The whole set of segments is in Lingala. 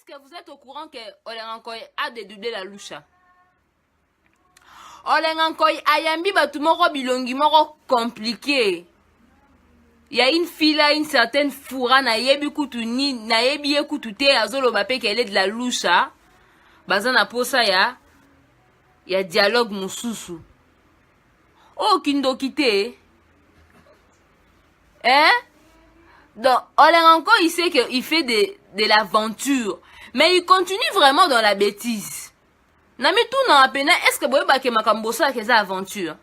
Est-ce que vous êtes au courant que Olengankoy a dédoublé la loucha? Olengankoy ayambi batu moko bilongi moko compliqué. Il y a une fille là, une certaine Foura, nayebi kutu ni, nayebi kutu te azolo bape qu'elle est de la loucha. Bazana posa ya dialogue mususu. Oh kindokite. Hein? Donc, Olengankoy, il sait qu'il fait de l'aventure. Mais il continue vraiment dans la bêtise. Nami tout na apena, est-ce que boye bake makambosa ke za aventure?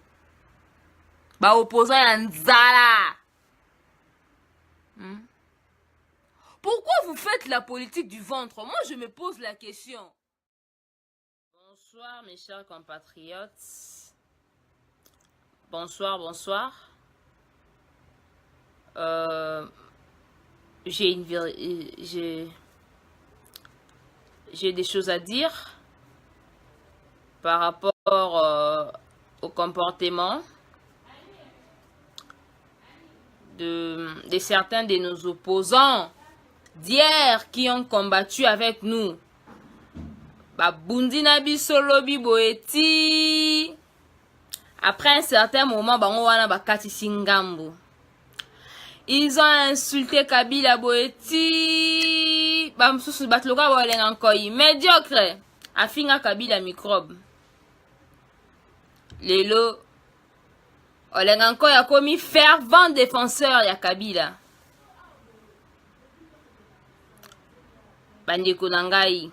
Ba opposant ya nzala. Pourquoi vous faites la politique du ventre? Moi, je me pose la question. Bonsoir, mes chers compatriotes. Bonsoir, bonsoir. J'ai des choses à dire par rapport au comportement de certains de nos opposants d'hier qui ont combattu avec nous. Babundi na biso lobi boeti. Après un certain moment, bango wana bakati singambo. Ils ont insulté Kabila boeti. Bamsusu batloka ba Olengankoy médiocre. Afinga Kabila microbe. Lelo Olengankoy a commis fervent défenseur ya Kabila. Bandeko nangai.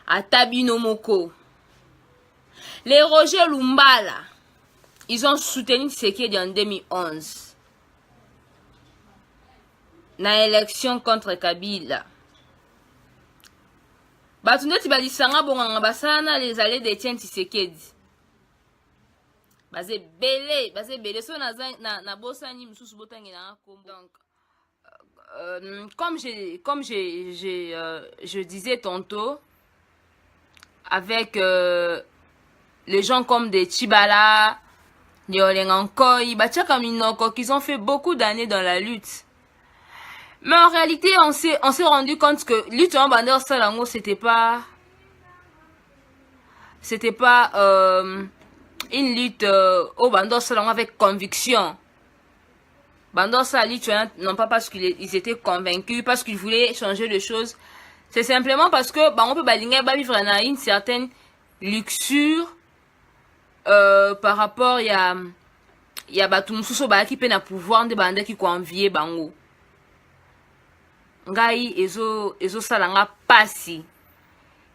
Atabino Moko. Les Roger Lumbala, ils ont soutenu Tshisekedi en 2011. Na élection contre Kabila. Batuneti balisanga bonganga basana les allées d'Etienne Tshisekedi. Basé belé so na bosani mususu botangi na kombo. Donc comme je disais tantôt, avec les gens comme des Tchibala, des Olengankoy, Bachaka Minoko, qui ont fait beaucoup d'années dans la lutte. Mais en réalité, on s'est rendu compte que lutte en bandeur Salango, c'était pas une lutte au bandeur Salango avec conviction. Bandeur Salango, non pas parce qu'ils étaient convaincus, parce qu'ils voulaient changer de choses. C'est simplement parce que on peut vivre une certaine luxure par rapport ya batu mususu ba ki pe na pouvoir de bande ki ko envier bango. Ngai ezo salanga pasi.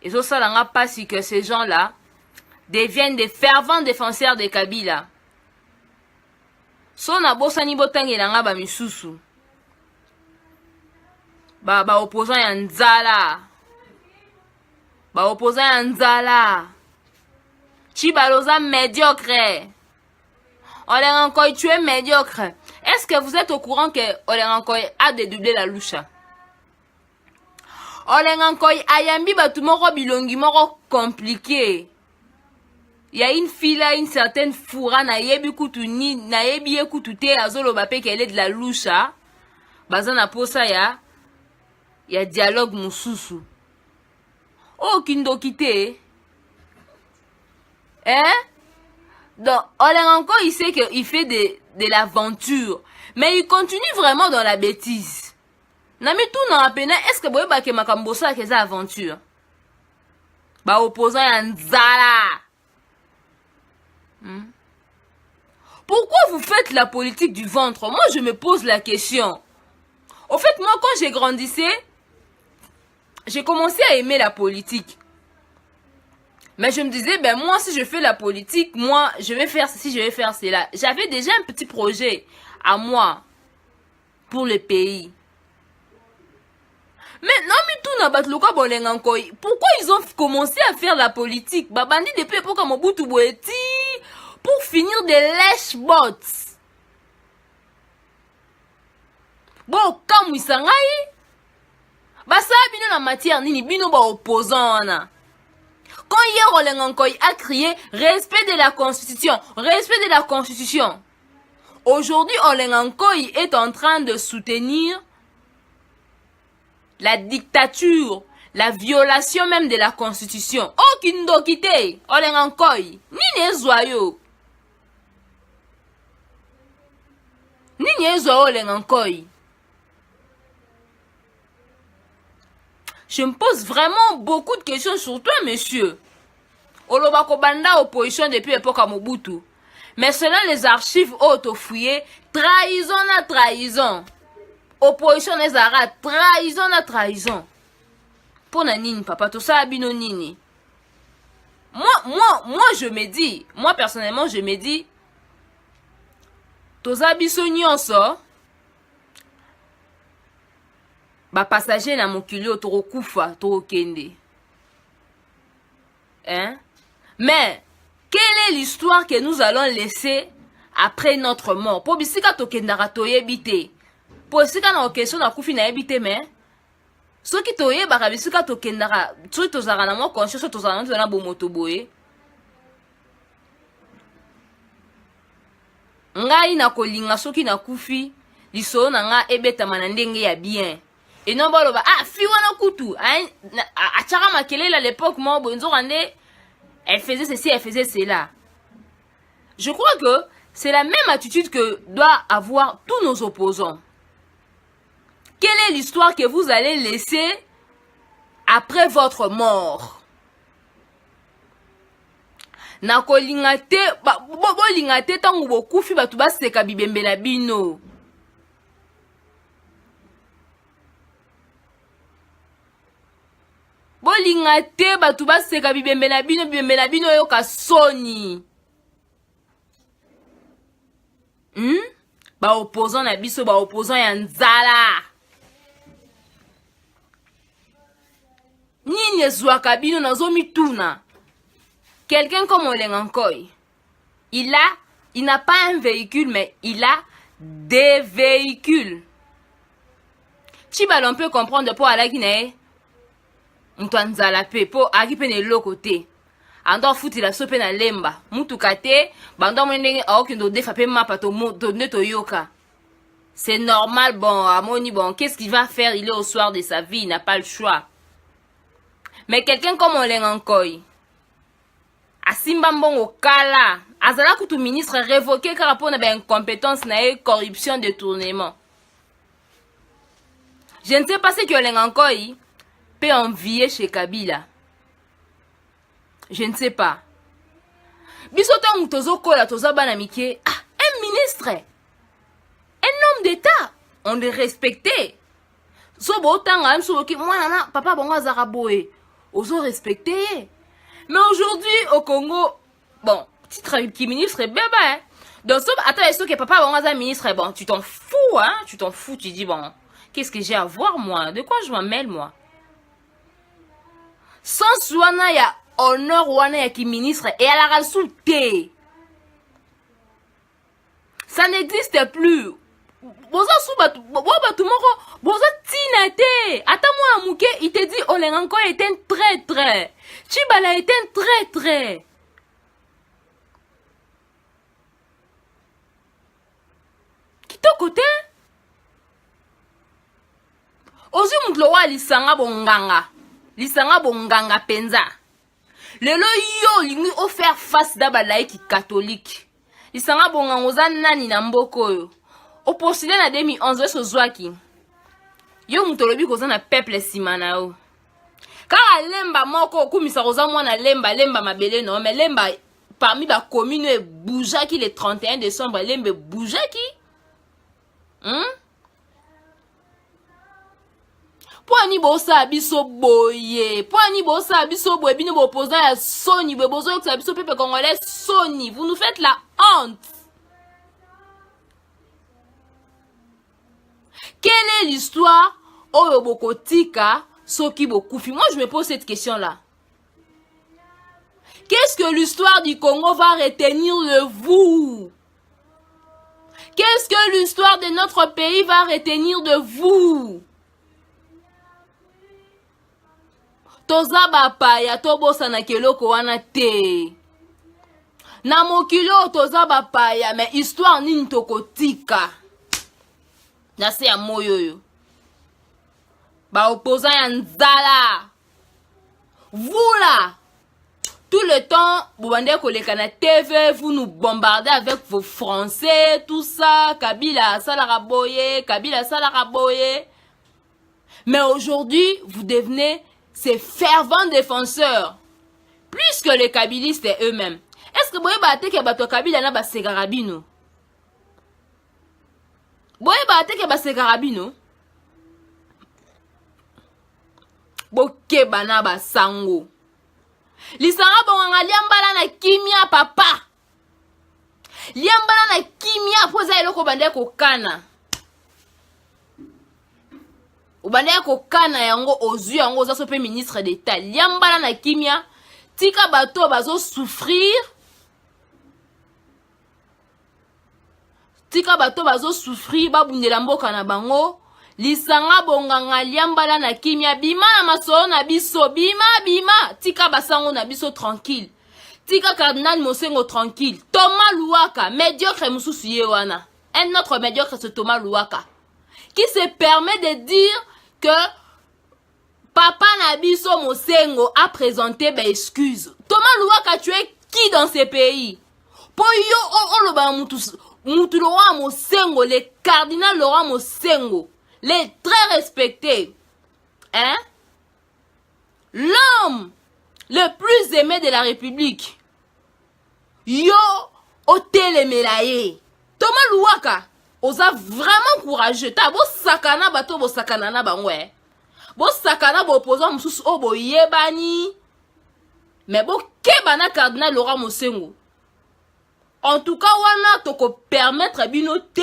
Ezo salanga pasi que ces gens-là deviennent des fervents défenseurs de Kabila. So na bosani botangela nga ba misusu. Ba opposant ya nzala. Ba opposant ya nzala. Chibaloza médiocre. Olengankoy, tu es médiocre. Est-ce que vous êtes au courant que Olengankoy a dédoublé la loucha? Olengankoy ayambi batu moko bilongi moko compliqué. Il y a une fille là, une certaine Foura, nayebi kutu ni, nayebi kutu te azolo bape qu'elle est de la loucha. Bazana posa ya dialogue mususu. Oh kindokite. Hein? Donc, Olengankoy, il sait qu'il fait de l'aventure. Mais il continue vraiment dans la bêtise. Nami tout na apena, est-ce que boye bake makambosa ke za aventure? Ba opposant ya nzala. Pourquoi vous faites la politique du ventre? Moi, je me pose la question. Au fait, moi, quand j'ai grandissé, j'ai commencé à aimer la politique. Mais je me disais, ben moi, si je fais la politique, moi, je vais faire ceci, je vais faire cela. J'avais déjà un petit projet à moi pour le pays. Mais non, mais tout n'a pas de Olengankoy. Pourquoi ils ont commencé à faire la politique? Babandi depuis l'époque à Mobutu Boeti pour finir des lèche-bots. Bon, comme ils s'en aillent, basa bino na matière nini bino ba opposant na. Quand hier Olengankoy a crié respect de la constitution, respect de la constitution. Aujourd'hui Olengankoy est en train de soutenir la dictature, la violation même de la constitution. Oh kindokite, olengankoi, nini ezwayo. Nini ezwayo olengankoi. Je me pose vraiment beaucoup de questions sur toi, monsieur. Olobako banda opposition depuis l'époque à Mobutu. Mais selon les archives auto-fouillées, trahison na trahison. Opposition les arats, trahison na trahison. Pour na nini, papa, tout ça abino nini. Moi, je me dis, moi personnellement, je me dis, tout ça biso nyonso, ba passager na mokili otoro kufa, toro kende. Hein? Mais, quelle est l'histoire que nous allons laisser après notre mort? Pour bisika to kendara to yebite. Pour bisika na question na kufi na yebite mais so ki to yebaka bisika to kendara, so to zara na mo conscience to zara na bomoto boye. Ngai na kolinga soki na kufi liso na nga ebeta manandenge ya bien. Et non baloba ah fi wana kutu a tchara makelele à l'époque mo bonzo rande elle faisait ceci, elle faisait cela. Je crois que c'est la même attitude que doivent avoir tous nos opposants. Quelle est l'histoire que vous allez laisser après votre mort? Nako lingate, bo lingate tango bokufi batu baseka bibembe na bino. Bolingate batu baseka bibembe na bino yoka soni. Ba opposant na biso, ba opposant ya nzala. Nini ezwaka bino nazomi tuna. Quelqu'un comme Olengankoi, il n'a pas un véhicule, mais il a des véhicules. Chibal, on peut comprendre pour aller guinéen. Mtwanzala pe po akipe ne lokote ando futi la sope na lemba mutu kate bando mwendenge aokindo defa pe mapa to neto yoka. C'est normal. Bon amoni bon qu'est-ce qu'il va faire? Il est au soir de sa vie, il n'a pas le choix. Mais quelqu'un comme Olengankoi asimba mbongo kala azala kutu ministre révoqué car rapport na ba incompétence na corruption, détournement. Je ne sais pas ce que Olengankoi peut envier chez Kabila. Je ne sais pas. Bisota mutozo kola toza bana mike. Ah, un ministre, un homme d'État, on le respectait. So botanga mso ki mwana papa bonga zaraboé. Ozo respecter. Mais aujourd'hui au Congo, bon, titre qui ministre bébé. Hein? Donc so attends, est-ce que papa bonga za ministre bon, tu t'en fous hein? Tu t'en fous, tu dis bon, qu'est-ce que j'ai à voir moi? De quoi je m'en mêle moi? Sans wana ya honneur wana ya ki ministre et à la rasulte. Ça n'existe plus. Boza suba batu moko boza tinate. Ata moi amuke il te dit Olengankoi est un traître. Chibala est un traître. Kitoko te. Ozu mutlo wa lisanga bonganga. Lisanga bonganga penza. Lelo yo lingi offert face d'aba laïki catholique. Lisanga bonganga oza nani na mboko yo. Au postulé na 2011 so zwaki. Yo mutolobi koza na peuple simana yo. Car lemba moko kumisa koza mwana lemba mabele non mais lemba parmi ba commune boujaki le 31 décembre lembe boujaki. Poani bosa biso boye, poani bosa biso boye bino opposant ya Sony, bozo yoka biso peuple congolais Sony, vous nous faites la honte. Quelle est l'histoire oyo bokotika soki bokufi? Moi je me pose cette question là. Qu'est-ce que l'histoire du Congo va retenir de vous? Qu'est-ce que l'histoire de notre pays va retenir de vous? Toza bapaya tobosa na keloko wana te. Na mokilo toza bapaya mais histoire nini tokotika. Na se ya moyo yo. Ba opposant ya nzala. Vous là, tout le temps, vous bandez koleka na TV, vous nous bombardez avec vos français, tout ça, Kabila Salaraboye, Kabila Salaraboye. Mais aujourd'hui, vous devenez ces fervents défenseurs. Plus que les Kabilistes eux-mêmes. Est-ce que vous voyez que bato Kabila na ba segarabino? Vous voyez que ba segarabino? Boke bana ba sango. Lisanga bonganga liambala na kimia papa. Liambala na kimia poza eloko bande kokana. Ubande kokana yango ozu yango za sope ministre d'État. Liambala na kimia tika bato bazo souffrir. Tika bato bazo souffrir babundela mboka na bango. Lisanga bonganga liambala na kimia bima na masolo na biso bima tika basango na biso tranquille. Tika Cardinal Mosengo tranquille. Thomas Louaka médiocre mususu ye wana. Un autre médiocre c'est Thomas Louaka qui se permet de dire que Papa Nabiso Mosengo a présenté des excuses. Thomas Louaka, tu es qui dans ces pays? Pour yo mutu Laurent Mosengo, le cardinal Laurent Mosengo, les très respectés, hein? L'homme le plus aimé de la République. Yo Otele Melaye. Thomas Louaka, osa vraiment courageux. Ta bo sakana bato bo sakana na bangwe. Bo sakana bo opposant mususu o bo yebani. Mais bo kebana cardinal Laurent Mosengo. En tout cas, wana toko permettre bino te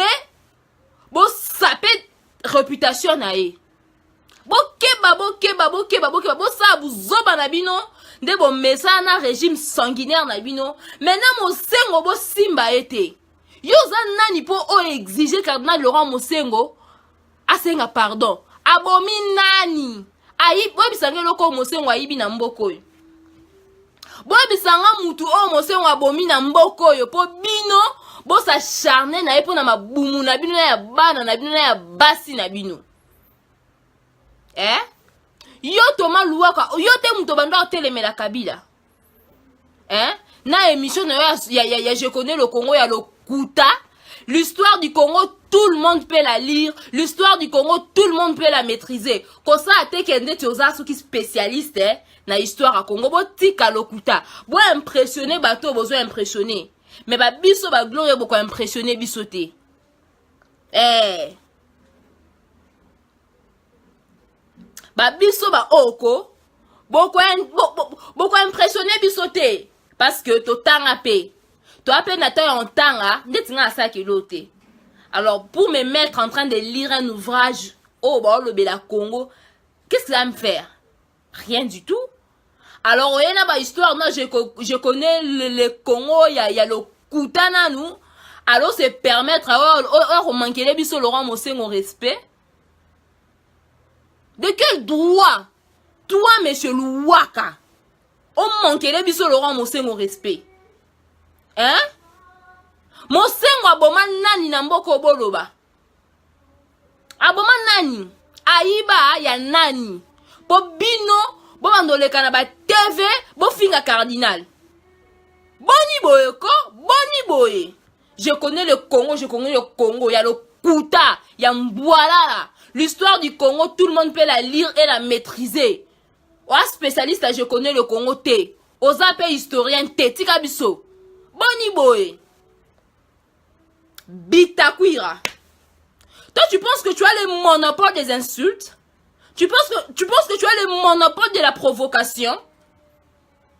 bo sapé réputation na ye. Bo keba bo sa bu zoba na bino de bo mesa na régime sanguinaire na bino. Maintenant Mosengo bo simba ete. Yoza nani po o exiger cardinal Laurent Mosengo asenga pardon. Abomi nani? Ayi bo bisange loko Mosengo ayibi na mboko yo. Bo bisanga mutu o Mosengo abomi na mboko yo po bino bo sa charne na epo na mabumu na bino na ya bana na bino na ya basi na bino. Yo Thomas Louaka, yo te muto banda telemela Kabila. Na émission ya je connais le Congo ya le Kuta. L'histoire du Congo, tout le monde peut la lire. L'histoire du Congo, tout le monde peut la maîtriser. Comme ça, te kende tioza qui spécialiste na histoire à Congo. Bo tika le Kuta. Bo impressionner bato bozo impressionner. Mais ba biso ba gloire boko impressionner bisoté. Ba biso ba oko boko impressionner bisoté parce que to tanga pe. To appelle Nathan en tanga, netinga à ça qui l'autre. Alors pour me mettre en train de lire un ouvrage oh bah le Bela Congo, qu'est-ce que ça va me faire? Rien du tout. Alors il y a une histoire, non, je connais le Congo, il y a le Koutana nous. Alors c'est permettre à manquer les biso Laurent Mosengo respect. De quel droit, toi, monsieur Louaka, on manque les biso Laurent Mosengo respect? Mosengo aboma nani na mboko boloba? Aboma nani? Aiba ya nani? Po bino, bo bandoleka na ba TV, bo finga cardinal. Boni boyeko, boni boye. Je connais le Congo, il y a le Kuta, il y a Mbouala. L'histoire du Congo, tout le monde peut la lire et la maîtriser. Oa spécialiste, je connais le Congo T. Ozape historien T. Tika biso. Boni boy. Bitakwira. Toi, tu penses que tu as le monopole des insultes? Tu penses que tu as le monopole de la provocation?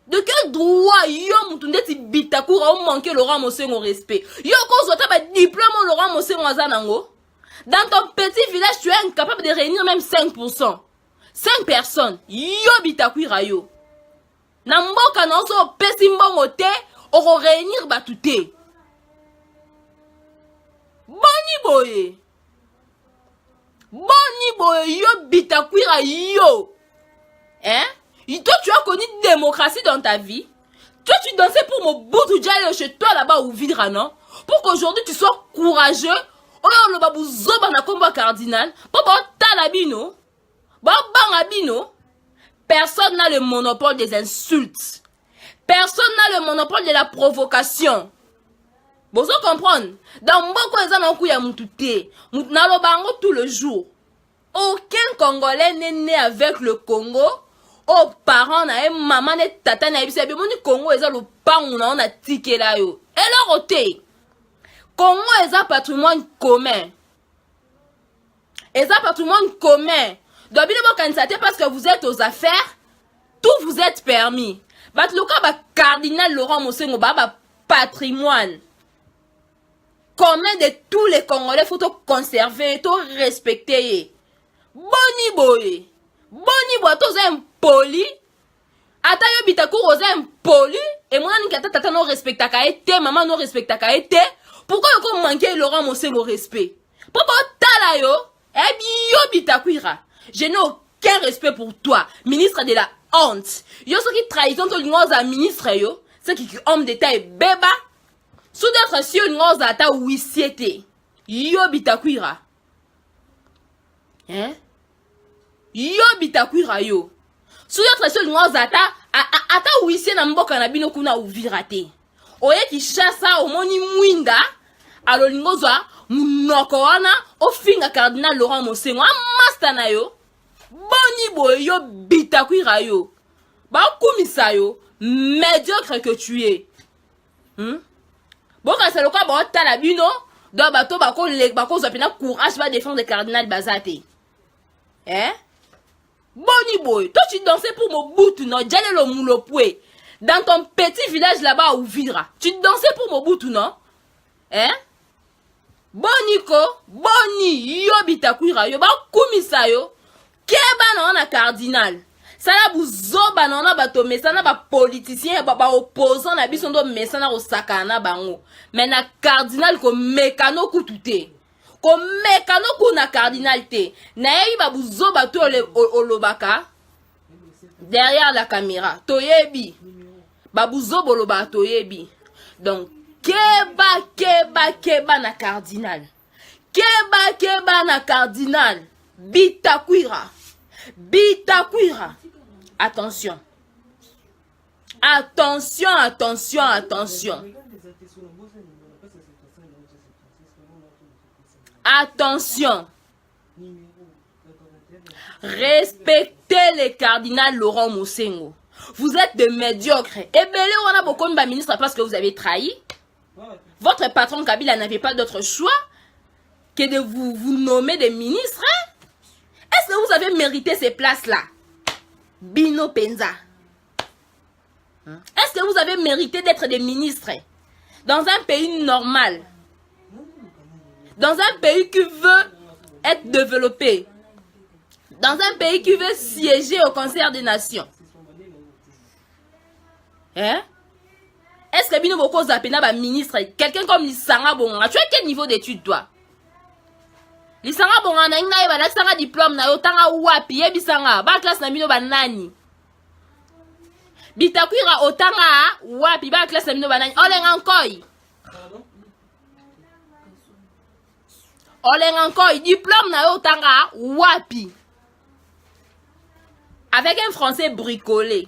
De quel droit yo mutundeti Bitakura ou manquer Laurent Mosengo respect? Yo cause ta diplôme Laurent Mosengo azanango? Dans ton petit village, tu es incapable de réunir même 5%. 5 personnes. Yo Bitakwira yo. Namboka nanso pesi mbongo te, oro réunir batute. Boni boye. Boni boye yo Bitakwira yo. Toi, tu as connu démocratie dans ta vie. Toi, tu dansais pour Mobutu Diallo chez toi là-bas au Vidra, non? Pour qu'aujourd'hui tu sois courageux. Oh, le babou zoba na combat cardinal. Papa, talabino. Bon, Bangabino, personne n'a le monopole des insultes. Personne n'a le monopole de la provocation. Vous comprenez? Dans beaucoup de gens, tout le jour. Aucun Congolais n'est né avec le Congo. Aux parents, maman, tata, le Congo, ils ont le pain, on a tiqué là. Et leur côté, Congo est un patrimoine commun. Et un patrimoine commun. Donc, parce que vous êtes aux affaires, tout vous est permis. Le cas cardinal Laurent Mosengo, patrimoine commun de tous les Congolais, il faut tout conserver, tout respecter. Boni boy, tous impoli. Ata yo bitakou oza impoli. Et moi, tata no respecta ka ete, maman no respecta ka ete. Pourquoi yo manquer Laurent Mosengo respect? Pourquoi tala yo? Eh yo bitakuira. Je n'ai aucun respect pour toi, ministre de la honte. Yo ce qui trahison to lingoza ministre yo, c'est qui homme d'état et beba. Sous d'autres si yo lingoza ata wisiete. Yo bitakuira. Hein? Yo bitakuira yo. Sous d'autres si yo lingoza ata wisiete na mboka na bino kuna uvirate. Oye ki chassa omoni mwinda alo lingoza munoko wana ofinga cardinal Laurent Mosengo amasta na yo. Boni boy yo bitakuira yo. Ba kumisa yo médiocre que tu es. Bon quand c'est le cas bon tala bino do bato bako zapina courage va défendre le cardinal Bazate. Hein? Boni boy, toi tu dansais pour Mobutu non, Djale lo Mulopwe. Dans ton petit village là-bas à Ouvira. Tu dansais pour Mobutu non? Hein? Boniko, boni yo bitakuira yo ba kumisa yo. Keba na cardinal. Ça la buzoba na bato mesana ba politicien ba opposant na biso ndo mesana ko sakana bango. Mais na cardinal ko mekano kutute. Ko mekano ku na cardinal te. Na yi ba buzoba to olobaka derrière la caméra. Toyebi. Ba buzobo loba toyebi. Donc keba na cardinal. Keba na cardinal. Bitakuira. Attention. Attention. Respectez les cardinal Laurent Mosengo. Vous êtes des médiocres. Et belé, on a beaucoup de ministres parce que vous avez trahi. Votre patron Kabila n'avait pas d'autre choix que de vous nommer des ministres. Est-ce que vous avez mérité ces places-là? Bino Penza. Est-ce que vous avez mérité d'être des ministres dans un pays normal? Dans un pays qui veut être développé? Dans un pays qui veut siéger au Conseil des Nations? Hein? Est-ce que Bino Boko Zapena va ministre? Quelqu'un comme Lisanga Bonga, tu as quel niveau d'études toi? Lisanga Bonga na ina eba Lisanga diplôme na yo tanga wapi yebisanga ba classe na bino banani? Bitakuira otanga wapi ba classe na bino banani? Olengankoi diplôme na yo tanga wapi? Avec un français bricolé.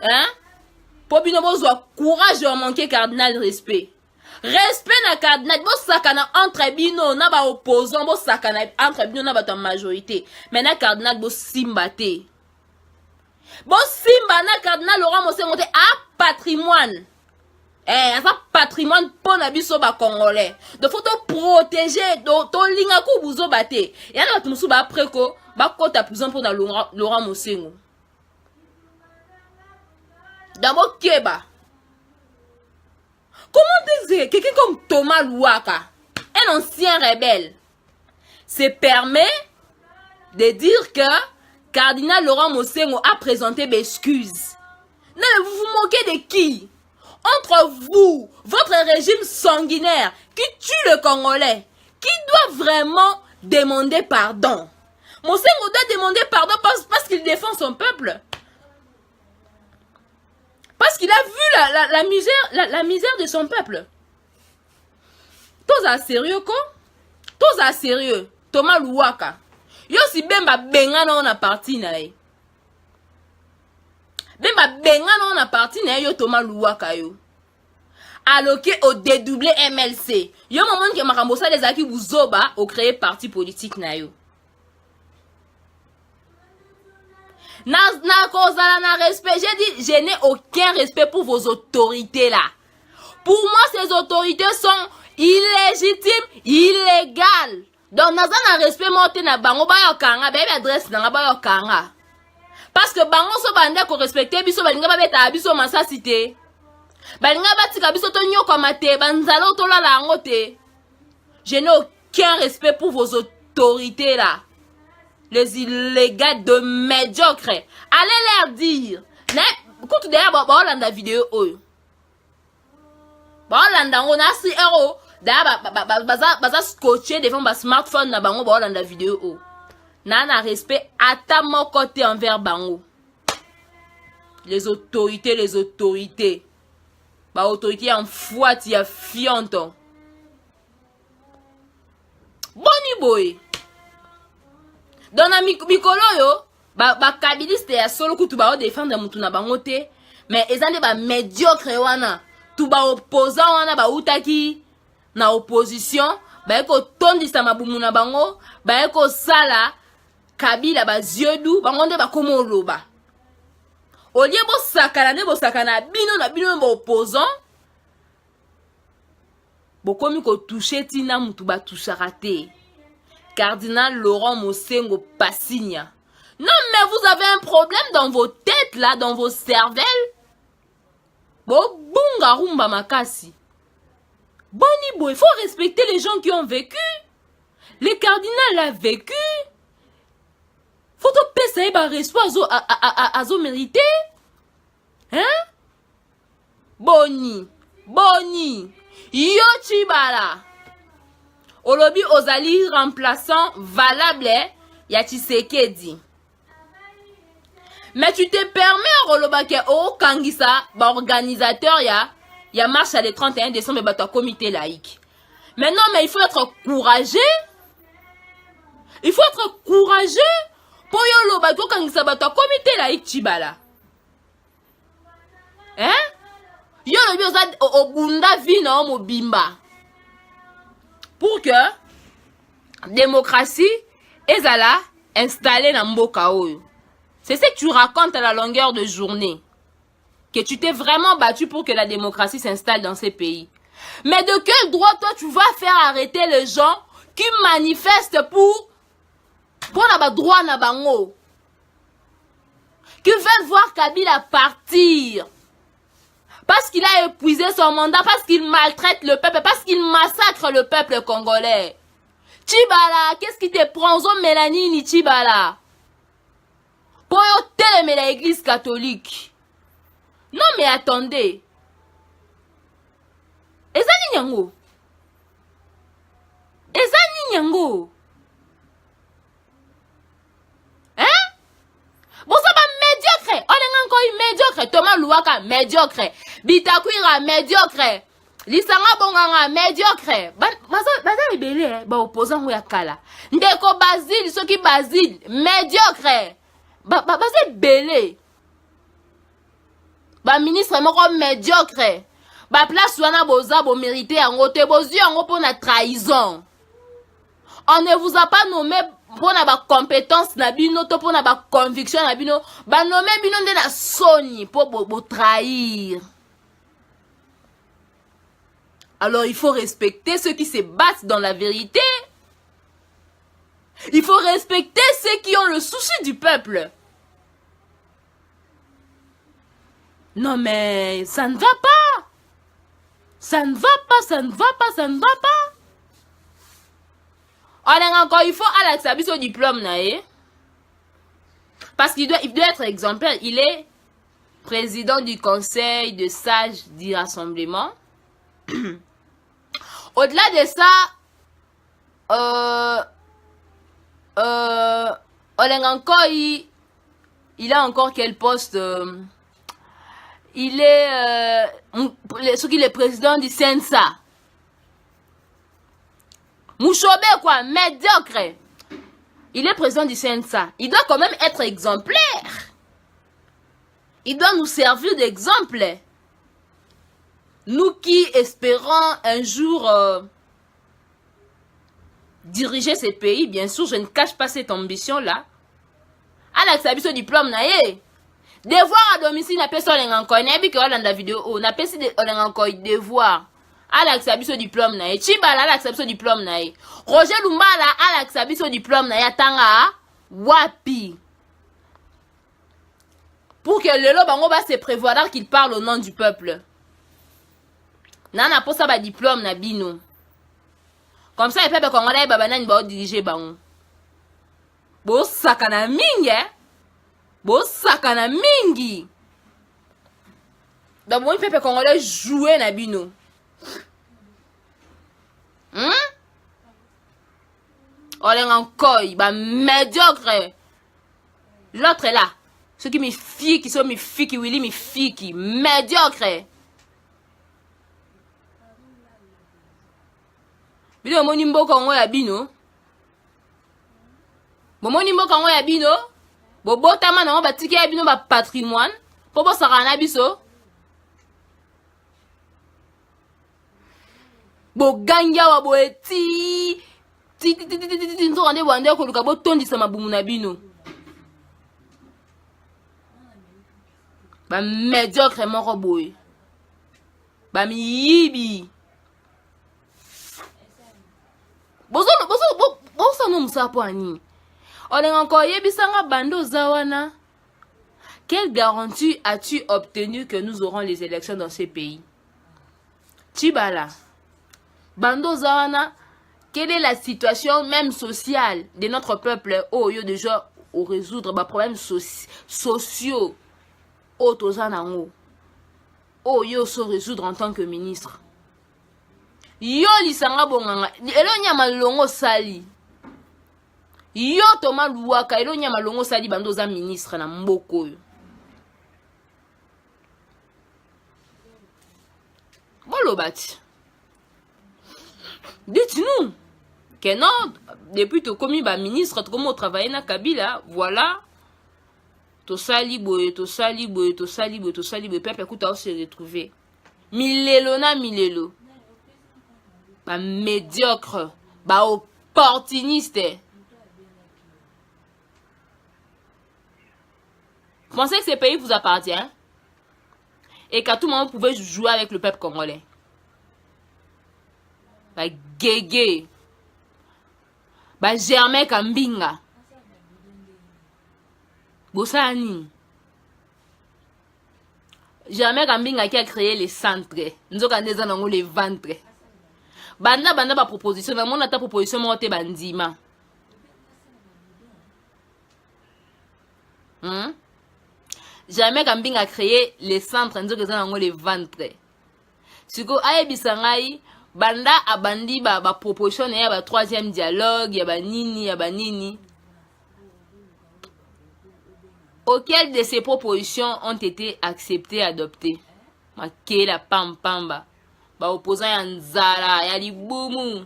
Hein? Pour bino bozwa courage de manquer cardinal respect. Respect na cardinal, bo sakana entre bino na ba opposant, bo sakana entre bino na ba ta majorité. Mais na cardinal bo simbate. Bo simba na cardinal Laurent Mosengo te a patrimoine. Ça patrimoine pour na biso ba congolais. Donc faut to protéger, to linga ku buzo bate. Ya na tumusu ba après ko ba kota prison pour na Laurent Mosengo. D'abord Keba. Comment dire quelqu'un comme Thomas Louaka, un ancien rebelle, se permet de dire que cardinal Laurent Mosengo a présenté des excuses? Non, mais vous vous moquez de qui? Entre vous, votre régime sanguinaire qui tue le Congolais, qui doit vraiment demander pardon? Mosengo doit demander pardon parce qu'il défend son peuple. Parce qu'il a vu la misère de son peuple. Tous à sérieux quoi? Tous à sérieux. Thomas Louaka. Yo si bemba benga na ona parti na ye. Bemba benga na ona parti na ye yo Thomas Louaka yo. Alloqué au dédoublé MLC. Yo moment que makambo sa les aki buzoba au créer parti politique na yo. Na respect, j'ai dit, je n'ai aucun respect pour vos autorités là. Pour moi, ces autorités sont illégitimes, illégales. Donc, na respect monté na bango ba yo kanga, ba adresse na ba yo kanga. Parce que bango so bande ko respecter biso balinga ba beta biso masa cité. Balinga batika biso to nyoko mate, banzalo to la la ngote. Je n'ai aucun respect pour vos autorités là. Les illégaux de médiocres. Allez leur dire. Écoute d'ailleurs, on a vidéo. On a 6 euros. D'ailleurs, baza scotché devant ma smartphone na bango on a vidéo. Nana respect à ta mon côté envers bango. Les autorités. Ba autorité en fouette, ya fianton. Boni boy. Dans la mikolo yo, ba kabiliste ya solo kutu ba défendre mutu na bango te, mais ezande ba médiocre wana, tu ba opposant wana ba utaki na opposition, ba eko tondisa mabumu na bango, ba eko sala Kabila ba ziodu, bango nde ba komo loba. Olie bo sakana bino na bino ba opposant, bo komi ko toucher tina mutu ba touchara te. Cardinal Laurent Mosengo Passigna. Non, mais vous avez un problème dans vos têtes, là, dans vos cervelles. Bon, bunga rumba makasi. Bonibo, il faut respecter les gens qui ont vécu. Le cardinal a vécu. Faut que payer par respect à zo mérité. Hein? Boni. Yo chibala. Olobi ozali remplaçant valable ya Tshisekedi. Mais tu te permets Roloba ke o kangisa ba organisateur ya marche le 31 décembre ba comité laïque. Mais non, mais il faut être courageux. Il faut être courageux pour yo loba ko kangisa ba comité laïque chibala. Hein? Yo lobi ozali obunda vina o mobimba. Pour que démocratie ezala installée dans mboka oyo. C'est ce que tu racontes à la longueur de journée. Que tu t'es vraiment battu pour que la démocratie s'installe dans ces pays. Mais de quel droit toi tu vas faire arrêter les gens qui manifestent pour la droit na bango? Qui veulent voir Kabila partir? Parce qu'il a épuisé son mandat, parce qu'il maltraite le peuple, parce qu'il massacre le peuple congolais. Chibala, qu'est-ce qui te prend? Zo Mélanie ni Chibala. Pour télémer l'église catholique. Non mais attendez. Ezani nyango. Hein? Bon ça va médiocre. On est encore médiocre. Thomas Louaka médiocre. Bitakwira médiocre. Lisanga bonganga médiocre. Baza rebelle ba opposant ya kala. Ndeko Basile soki Basile médiocre. Baza belé. Ba ministre moko médiocre. Ba place wana boza bo mérité yango te bozu yango pona trahison. On ne vous a pas nommé pour na compétence na bino to pour na conviction na bino ba nommé bino nde na soni pour bo trahir. Alors il faut respecter ceux qui se battent dans la vérité. Il faut respecter ceux qui ont le souci du peuple. Non mais ça ne va pas. Ça ne va pas. On a encore, il faut aller à son diplôme, parce qu'il doit être exemplaire. Il est président du conseil de sages du rassemblement. Au-delà de ça, on a encore, il a encore quel poste? Il est ce qu'il est président du Sensa. Mouchobe quoi, médiocre. Il est président du CNSA. Il doit quand même être exemplaire. Il doit nous servir d'exemple. Nous qui espérons un jour diriger ce pays, bien sûr, je ne cache pas cette ambition-là. Alex a ce diplôme, naïe. Devoir à domicile, n'a pas son encore. N'a pas que dans la vidéo, n'a pas encore devoir. Alex a ce diplôme, naïe. Chibala, Alex a ce diplôme, naïe. Roger Lumbala, Alex a ce diplôme, naïe. Tanga, wapi. Pour que le lobango va se prévoir qu'il parle au nom du peuple. Nana pour ça ba diplôme na bino. Comme ça, le peuple congolais va diriger bango. Bo sakana mingi, bo sakana mingi. Donc bon, le peuple congolais jouer na bino. On est encore, bah médiocre. L'autre est là. Ceux qui me fient, qui sont mes filles, qui Willy, mes filles, qui médiocre. Bino moni mboka ngo ya bino. Bo moni mboka ngo ya bino. Bo botama na ngo batiki ya bino ba patrimoine. Po bo saka na biso. Bo ganja wa bo eti. Ti nzo ande wande ko luka bo tondisa mabumu na bino. Ba médiocre moko boy. Ba miyibi. Bozo no musapo ani. Olenga encore yebisanga bando zawana. Quelle garantie as-tu obtenu que nous aurons les élections dans ce pays? Chibala. Bando zawana, quelle est la situation même sociale de notre peuple au lieu déjà au résoudre les problèmes sociaux au tozanango. Au lieu se résoudre en tant que ministre. Yo lisanga bonganga elo nyama longo sali yo toma luwaka elo nyama longo sali bando za ministre na mboko yo bolo bati dites-nous que non depuis to komi ba ministre to komo travailler na Kabila voilà to sali boye peuple kuta se retrouver milelo na milelo. Bah médiocre, bah opportuniste. Pensez que ce pays vous appartient et qu'à tout moment vous pouvez jouer avec le peuple congolais. Bah Guégué, bah Germain Kambinga, Bossani. Germain Kambinga qui a créé les centres. Nous avons les ventres. Banda ba proposition na mona ta proposition mo te bandima. Jamais Kambinga a créé les centres nzo kezana ngo les ventres. Siko ayebisa ngai banda abandi ba proposition ya ba troisième dialogue ya ba nini. Auquel de ces propositions ont été acceptées et adoptées? Makela pamba. Ba opposant ya nzala ya libumu.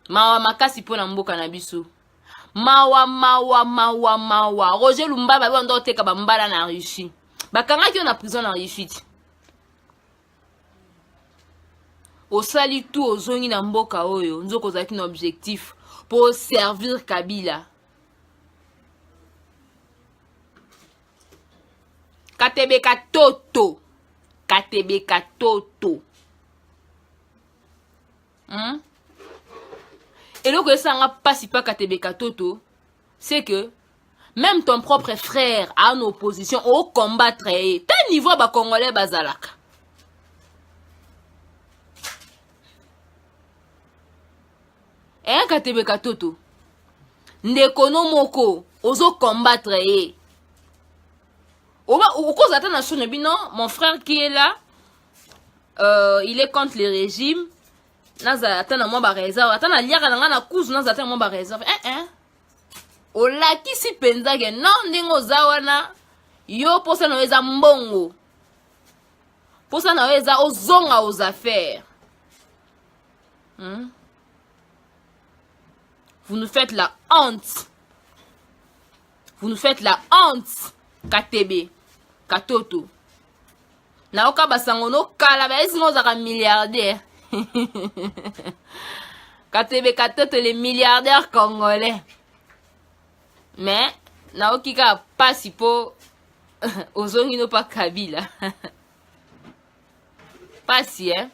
Mawa makasi pona mboka na biso. Mawa. Roger Lumba ba ndo teka ba mbala na Russie. Bakanga ki na prison na Russie. Osali tout ozongi na mboka oyo nzoko zaki na objectif pour servir Kabila. Katebeka toto. Et le que ça n'a pas si pas Katebeka toto, c'est que même ton propre frère a une opposition au combattre. Tel niveau ba congolais bazalaka. Katebeka toto. Ndekono moko ozo combattre. Mon frère qui est là, il est contre le régime. Olaki si penzage non ndingo zawana yo posa na weza mbongo posa na weza ozonga aux affaires Vous nous faites la honte. Vous nous faites la honte. Katebe. Katoto. Naoka basangono kala ba esi ngozaka milliardaire. Katebe Katoto les milliardaires congolais. Mais naoki ka pasi po ozongi no pa Kabila. Pasi hein.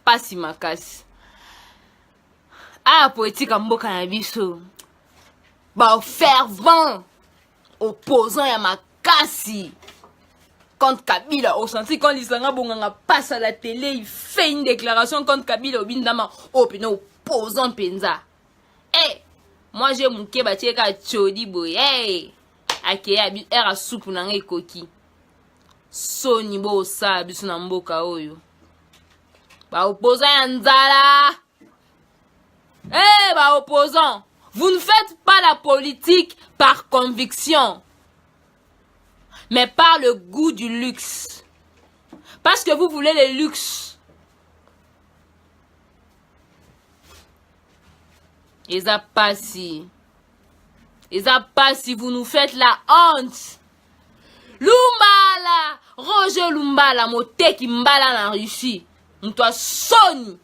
Pasi makasi. Ah politique mboka na biso. Ba fervent opposant ya makasi contre Kabila. Au senti quand l'Isanga Bonganga passe à la télé, il fait une déclaration contre Kabila au Bindama. Oh putain, opposant Penza. Eh, moi j'ai mon keba tcheka chodi boy. Eh, akeya era soupe nanga ekoki. Soni bo sa biso na mboka oyo. Ba opposant ya nzala. Eh, bah opposants, vous ne faites pas la politique par conviction, mais par le goût du luxe. Parce que vous voulez le luxe. Et ça passe si. Et ça passe si vous nous faites la honte. Lumbala, Roger Lumbala, moteki mbala na Russie. Mtoa soni.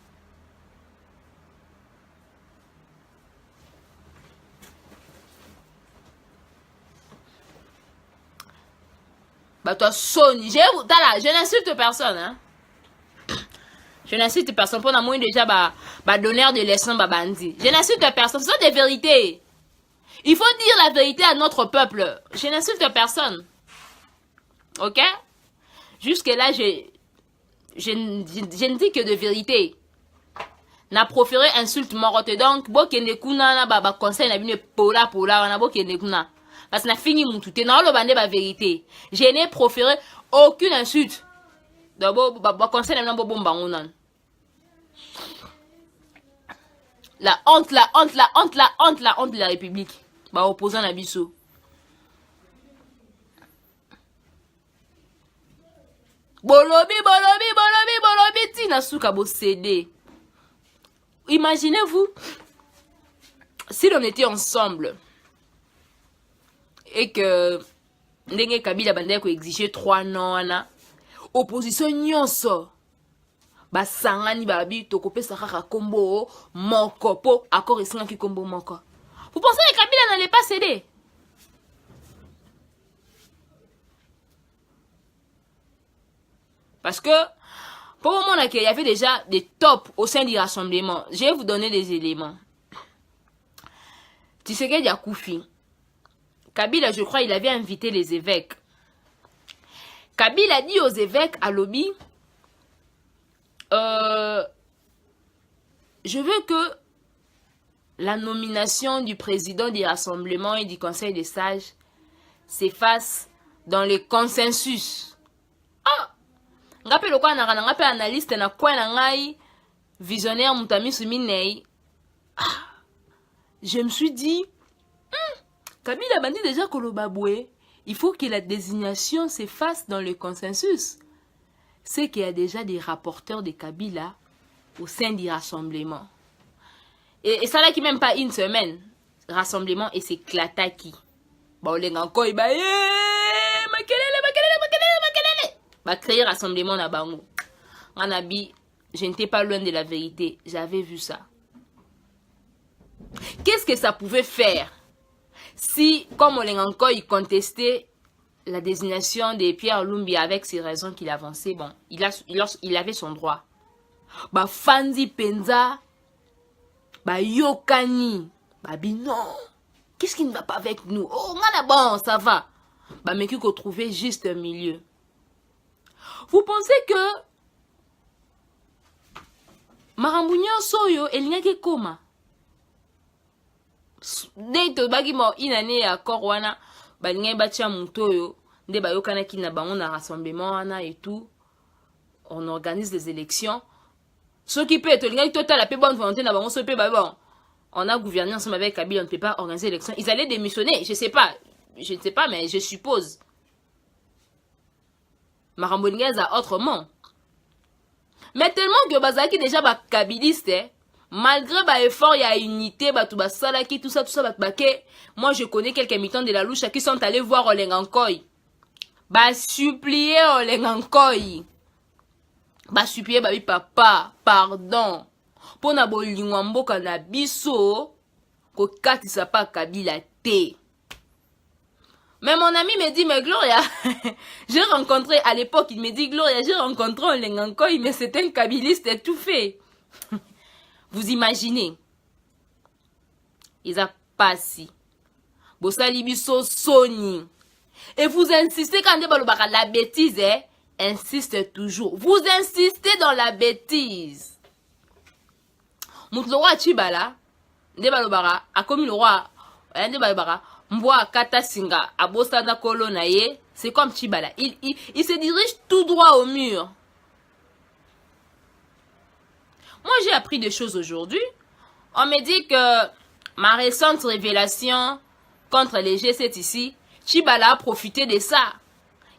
Bah toi Sony, je n'insulte personne hein. Je n'insulte personne pour moi déjà bah donneur de leçons bah bandi. Je n'insulte personne, ce sont des vérités. Il faut dire la vérité à notre peuple. Je n'insulte personne. OK? Jusque là je ne dis que de vérité. Na proféré insulte morote donc bokende kuna na ba conseil na bine pola na bokende kuna. Parce que na fini mon tout. Non, le bandé, la vérité. Je n'ai proféré aucune insulte. D'abord, conseil n'a pas bon bangonan. La honte, la honte, la honte, la honte, la honte de la République. Bah, opposant à Bissot. Bolobi, tina souka bo cédé. Imaginez-vous, si l'on était ensemble, et que ndenge Kabila bandeko exiger 3 ans na opposition nyonso basangani babi tokopesa kaka kombo moko po accord esingaki kombo moko. Vous pensez que Kabila n'allait pas céder? Parce que pour le moment il y avait déjà des tops au sein du rassemblement. Je vais vous donner des éléments. Tshisekedi Akoufi. Kabila, je crois, il avait invité les évêques. Kabila dit aux évêques à Lobby, je veux que la nomination du président du rassemblement et du conseil des sages s'efface dans le consensus. Ah! Ngape lokwa na ngape analyste na kwa na ngai visionnaire mutami suminei. Ah! Je me suis dit Kabila m'a dit déjà que le baboué, il faut que la désignation s'efface dans le consensus. C'est qu'il y a déjà des rapporteurs de Kabila au sein du rassemblement. Et ça là qui même pas une semaine. Rassemblement et c'est Klataki. Bah, on l'a encore, bah, bah, créer rassemblement na bango. Manabi, je n'étais pas loin de la vérité. J'avais vu ça. Qu'est-ce que ça pouvait faire? Si, comme Olenganko, il contestait la désignation de Pierre Lumbi avec ses raisons qu'il avançait, bon, il avait son droit. Bah, Fandi Penza, bah, Yokani, bah, non, qu'est-ce qui ne va pas avec nous? Oh, bon, ça va. Bah, mais qu'il faut trouver juste un milieu. Vous pensez que Marambunyan Soyo, elle n'y a que comment? Dès que bagi mo inane ya korwana balinga batia mutoyo nde bayokana ki na bango na rassemblement wana et tout, on organise des élections. Ce qui peut être linga total la bonne volonté na bango so pe ba bon, on a gouverné ensemble avec Kabila, on ne peut pas organiser l'élection. Ils allaient démissionner, je ne sais pas mais je suppose. maramboningeza autrement. Mais tellement que bazaki déjà ba kabiliste, malgré ba effort ya unité, ba tout ba salaki, tout ça, ba ke, moi je connais quelques militants de la louche qui sont allés voir Olengankoy. Ba supplier Olengankoy. Ba supplier ba papa, pardon. Pona bolingwa mboka na biso, ko katisa pa Kabila te. Mais mon ami me dit, mais Gloria, j'ai rencontré, à l'époque, il me dit, Gloria, j'ai rencontré un Lengankoy, mais c'est un kabiliste étouffé. Vous imaginez? Ils a passé. Bossali biso soni. Et vous insistez quand la bêtise, insiste toujours. Vous insistez dans la bêtise. Moutlora Chibala, Ndebalobara, a commis le roi, Ndebalobara, Mboa Kata Singa, Abosana Kolonaye, c'est comme Chibala. Il se dirige tout droit au mur. Moi, j'ai appris des choses aujourd'hui. On me dit que ma récente révélation contre les G7 ici, Chibala a profité de ça.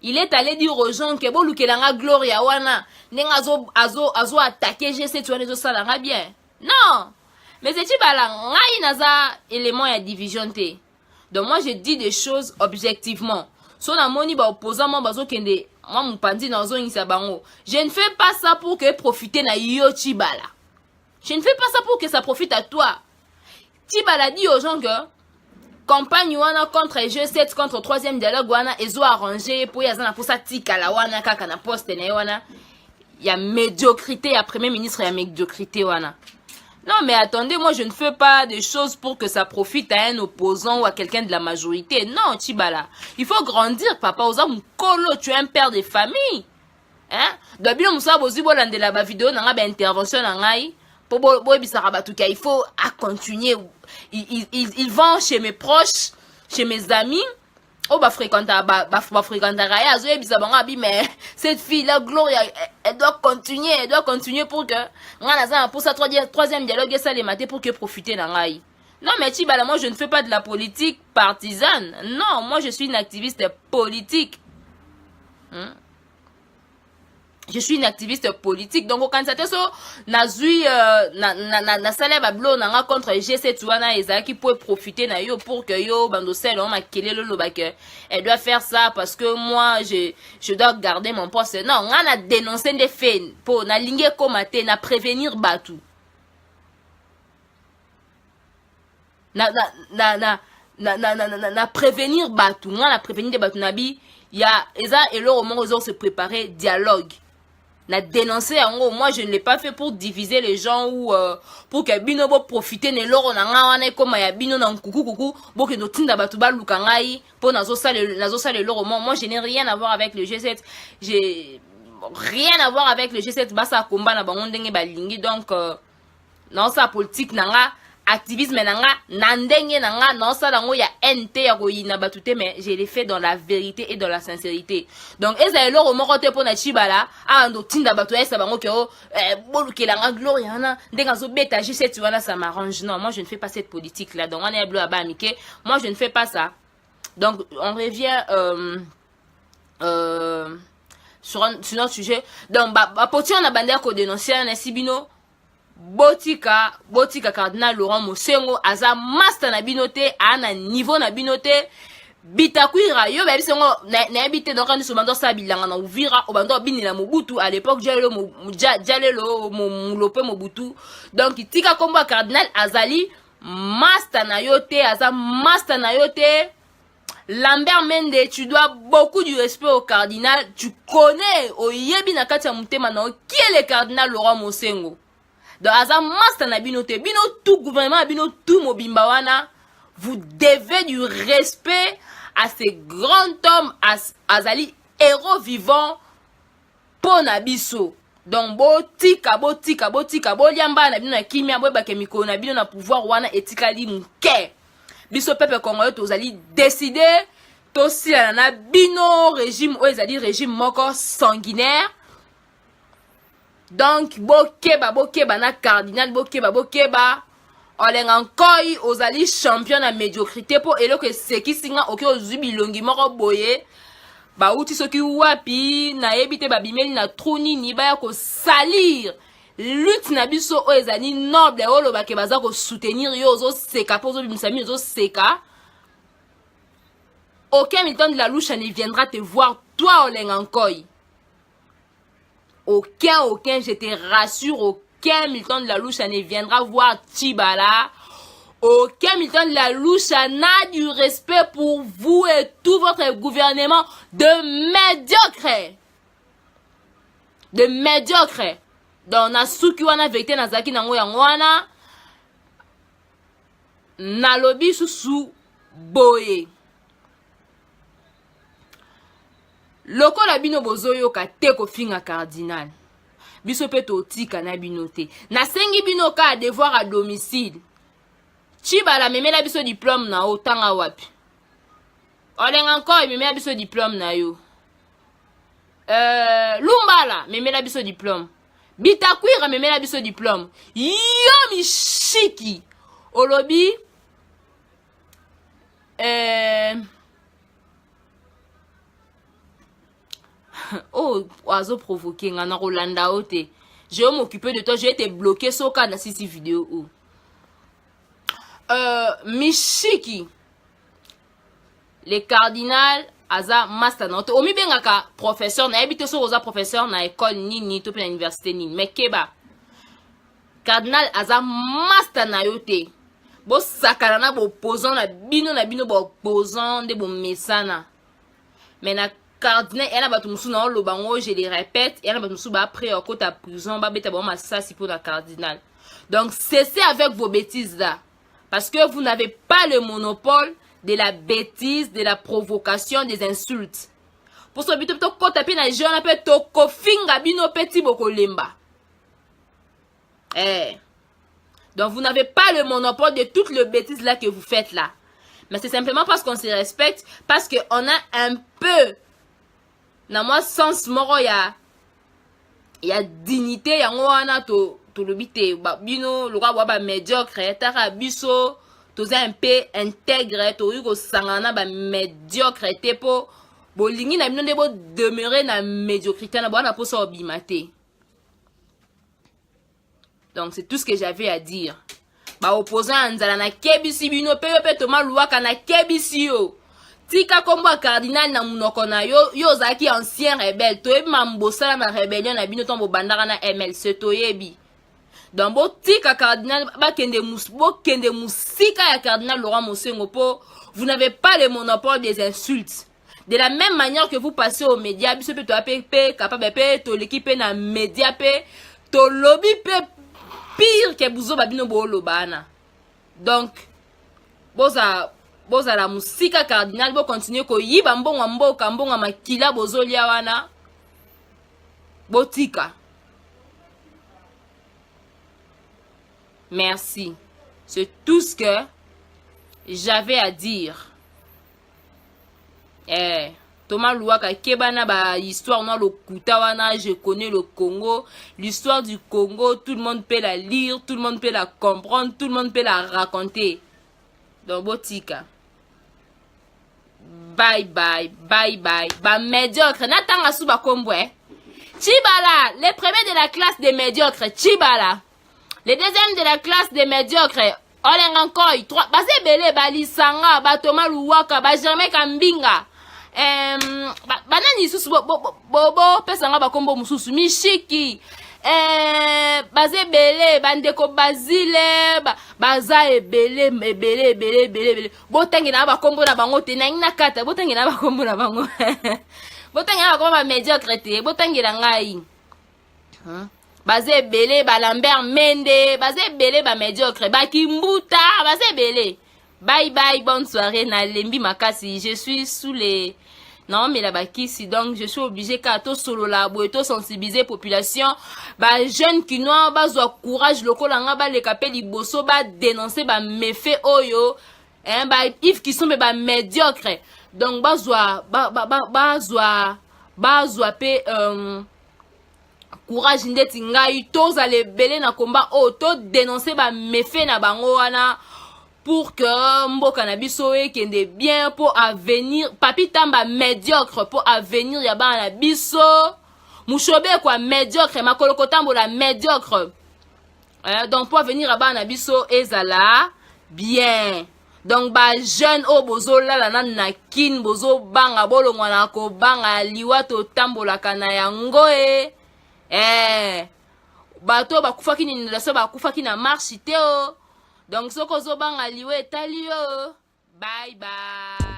Il est allé dire aux gens que bon, Lukelanga Gloria Wana, Azo attaqué G7, tu vois, ça l'a bien. Non! Mais c'est Chibala, ngai naza élément ya division te. Donc moi, je dis des choses objectivement. So na moni ba opposant moi bazo kende, moi mon pandi na zo ngisa bango. Je ne fais pas ça pour que profiter na yo Chibala. Je ne fais pas ça pour que ça profite à toi. Chibala dit aux gens que campagne wana contre G7 contre troisième dialogue wana ezo arrangé pour yazana pour ça tika la wana kaka na poste na wana. Il y a médiocrité, il y a premier ministre, il y a médiocrité wana. Non, mais attendez, moi je ne fais pas des choses pour que ça profite à un opposant ou à quelqu'un de la majorité. Non, Chibala. Il faut grandir, papa. Tu es un père de famille. Hein? Il faut continuer. Ils vont chez mes proches, chez mes amis. Oh, mais cette fille-là, Gloria, elle doit continuer pour que, pour sa troisième dialogue, ça les mater pour que profiter d'Angaï. Non, mais Chibala, moi, je ne fais pas de la politique partisane. Non, moi, je suis une activiste politique. Je suis une activiste politique. Donc, quand ça te so, na zui, na salé bablo, na contre G7 wana eza qui peut profiter na yo pour que yo, bando sel, on m'a kélé le lobake. Elle doit faire ça parce que moi, je dois garder mon poste. Non, on a dénoncé des faits pour na lingé komate, na prévenir batu. Na prévenir batu. On a prévenir des batu nabi. Il y a, eza, et là, au moment où ils ont se préparer, dialogue. Na dénoncé en gros, moi je ne l'ai pas fait pour diviser les gens ou pour que bino bo profiter ne loro na ngawana comme ya bino na kuku bo que no tinda batuba lukangai pour nazo sale loro. Moi je n'ai rien à voir avec le G7. J'ai rien à voir avec le G7 basa combat na bango ndenge balingi donc non ça politique nanga activisme nanga nandenge nanga non ça dango ya NT ya koyina batute mais je l'ai fait dans la vérité et dans la sincérité. Donc eza loro moko te pona Chibala ando tinda batu esa bango ke o bolukelanga Gloria na ndenga zo beta G7 wana ça m'arrange. Non, moi je ne fais pas cette politique là. Donc on est bleu à Bamike, moi je ne fais pas ça. Donc on revient sur notre sujet. Donc poti on a bandé ko dénoncer na Sibino Botika Cardinal Laurent Mosengo aza master na binote ana niveau na binote bitakwira yo ba bisengo na habité donc on se mando sa bilanga na Uvira obando binila Mobutu à l'époque jalelo Mulope Mobutu donc tika komba Cardinal azali master na yote aza master na yote. Lambert Mende, tu dois beaucoup du respect au cardinal. Tu connais oyebi na kati ya mutema na qui est le cardinal Laurent Mosengo. Donc, Aza Master na binote, bino tout gouvernement, bino tout mobimbawana, vous devez du respect à ces grands hommes, Azali, héros vivants, pour Nabiso. Donc, botika, liamba na bino na kimia, bake miko na bino na pouvoir wana etikali mke. Biso pepe congolais, tozali décider, tosi na bino régime, ozali régime moko sanguinaire. Donc, bokeba na cardinal, bokeba, Olengankoy, ozali champion na médiocrité pour elo que c'est qui singa ok ozubi longi moko boye, bauti soki wapi na yebite babimeli na truni ni baya ko salir lutte na biso o ezali noble olo ba ke baza ko soutenir yo zo seka pozo bimsami zo seka. Aucun militant de la louche ne viendra te voir toi Olengankoy. Aucun, je te rassure, aucun militant de la louche ne viendra voir Tchibala. Aucun militant de la louche n'a du respect pour vous et tout votre gouvernement de médiocre. De médiocre. Donc, na suki wana vérité na zaki nango yangwana. Na lobby sous boye. Loko la bino bozoyo ka te ko finga cardinal. Biso pe to tika na bino te. Na sengi bino ka devoir à domicile. Tchibala memela biso diplôme na o tanga wapi. Olengankoy memela biso diplôme na yo. Lumbala memela biso diplôme. Bitakwira memela biso diplôme. Yo mishiki. Olobi oh, oiseau provoqué, ngana Rolanda ote. Je vais m'occuper de toi, je vais te bloquer sur le sisi vidéo. Mishiki. Le cardinal aza master note. Omi bengaka professeur na ebite so oza professeur na école nini to pe na université nini. Mais keba. Cardinal aza master na yote. Bo sakana na bo opposant na bino bo opposant de bo mesana. Mais na cardinal et na batu musu na lobango je le répète et na batu musu ba après au côté prison ba beta ba masasi pour la cardinal. Donc cessez avec vos bêtises là parce que vous n'avez pas le monopole de la bêtise, de la provocation, des insultes. Pour ce but to ko taper na jeune pe to ko finga bino petit boko lemba. Donc vous n'avez pas le monopole de toutes les bêtises là que vous faites là. Mais c'est simplement parce qu'on se respecte, parce qu'on a un peu na moi sens moro ya dignité ya ngwana to lobite bino lo kwa ba médiocre tara biso toza un peu intègre to yuko sangana ba médiocre te po bolingi na bino ndebo demeurer na médiocrité na bana po so bimate. Donc c'est tout ce que j'avais à dire. Ba opposant nzala na kebisi bino pe toma luaka na kebisi yo. Tika kombo cardinal na munoko na yo zaki ancien rebelle to ebi mambosa na rébellion na bino tombo bandara na MLC to yebi. Donc bo tika cardinal ba kende musika ya cardinal Laurent Mosengo po vous n'avez pas le monopole des insultes. De la même manière que vous passez aux médias biso pe to ape capable pe to l'équipe na média pe to lobby pe pire que buzo babino bo lobana. Donc boza la musika cardinal bo continuer ko yiba mbongo mboka mbongo makila bozolia wana botika. Merci. C'est tout ce que j'avais à dire. Thomas Louaka Kebana ba histoire non le Koutawana, je connais le Congo, l'histoire du Congo, tout le monde peut la lire, tout le monde peut la comprendre, tout le monde peut la raconter. Donc botika. Bye bye, bye bye. Ba médiocre, natanga suba kombwe. Tchibala, les premiers de la classe des médiocres, Tchibala. Les deuxièmes de la classe des médiocres, Olengankoy, 3, basé belé, balisanga, ba Thomas Louaka, ba Germain Kambinga. Banani susu bobo pesanga bakombo mususu mishiki baze bele bandeko bazile baza ebele botangi na bakombo na bango te na kata botangi na bakombo na bango botangi na bakombo ba médiocre te botangi na ngai baze bele ba Lambert Mende baze bele ba médiocre ba Kimbuta baze bele. Bye bye, bonne soirée. Na lembi makasi, je suis sous les... Non, mais la bakisi, donc je suis obligé qu'à tout solo la boeto sensibiliser population. Ba jeune qui noa, ba zo courage loko langa ba le kapé liboso ba dénoncer ba méfait oyo. Ba if qui sont ba médiocre. Donc ba zo pe courage ndeti ngai toza le belé na combat o to dénoncer ba méfait na bango wana. pour que mboka na biso ekende bien pour avenir papi tamba médiocre pour avenir ya bana na biso mushobe kwa médiocre makolo kotambola médiocre donc pour avenir ya bana na biso ezala bien. Donc ba jeune o bozo lala na kin bozo banga bolongwa na ko banga liwa to tambola kana yango bato bakufaki ni inondation bakufaki na marche te o. Donc soko zo banga liwa etali yo. Bye bye.